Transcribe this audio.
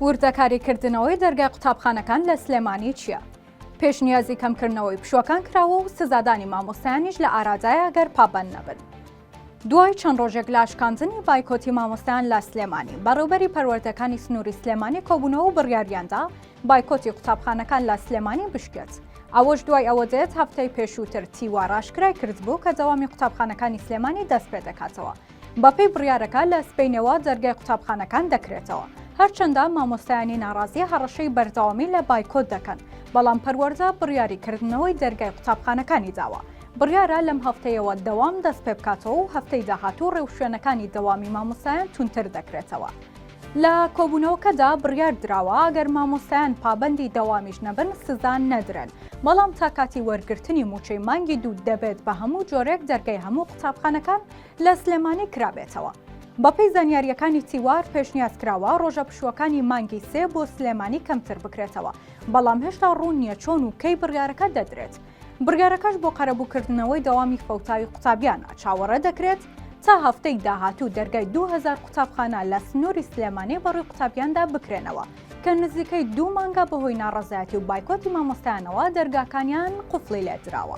وردەکاریکردنەوەی دەرگای قوتابخانەکان لە سلێمانی چییە؟ پێشنیازی کەمکردنەوەی پشوەکان کراوە و سزادانی مامۆستایانیش لە ئارازایە گەر پابەند نەبن. دوای چەند ڕۆژێک لە ئاشکاندنی بایکۆتی مامۆستایان لە سلێمانی بەڕێوەبەری پەروەردەکانی سنووری سلێمانی کۆبوونەوە و بڕیاریاندا بایکۆتی قوتابخانەکان لە سلێمانی بشکێت. ئەوەش دوای ئەوە دێت هەفتەی پێشووتر تیوا ڕاشکرای کردبوو کە دەوامی قوتابخانەکانی سلێمانی دەست پێ دەکاتەوە. بەپێی بڕیارەکە لە سبەینەوە دەرگای قوتابخانەکان دەکرێتەوە. هەرچەندە مامۆستایانی ناڕازی هەڕەشەی بەردەوامی لە بایکۆت دەکەن، بەڵام پەروەردە بڕیاریکردنەوەی دەرگای قوتابخانەکانی داوە. بڕیارە لەم هەفتەیەوە دەوام دەست پێ بکاتەوە و هەفتەی داهاتوو ڕێوشوێنەکانی دەوامی مامۆستایان تونتر دەکرێتەوە. لە کۆبوونەوەکەدا بڕیار دراوە ئەگەر مامۆستایان پابەندی دەوامیش نەبن سزا نەدرێن، بەڵام تا کاتی وەرگرتنی موچەی مانگی دوو دەبێت بە هەموو جۆرێک دەرگای هەموو قوتابخانەکان لە سلێمانی کرابێتەوە. بەپێی زانیاریەکانی تیوار پێشنیاز کراوە ڕۆژە پشوەکانی مانگی 3 بۆ سلێمانی کەمتر بکرێتەوە، بەڵام هێشتا ڕوون نییە چۆن و کەی بڕیارەکە دەدرێت. بڕیارەکەش بۆ قەرەبووکردنەوەی دەوامی فەوتاوی قوتابیانە چاوەڕێ دەکرێت تا هەفتەی داهاتوو دەرگای 2000 قوتابخانە لە سنووری سلێمانی بەڕووی قوتابیاندا بکرێنەوە کە نزیکەی 2 مانگە بەهۆی ناڕەزایەتی و بایکۆتی مامۆستایانەوە دەرگاکانیان قوفڵی لێدراوە.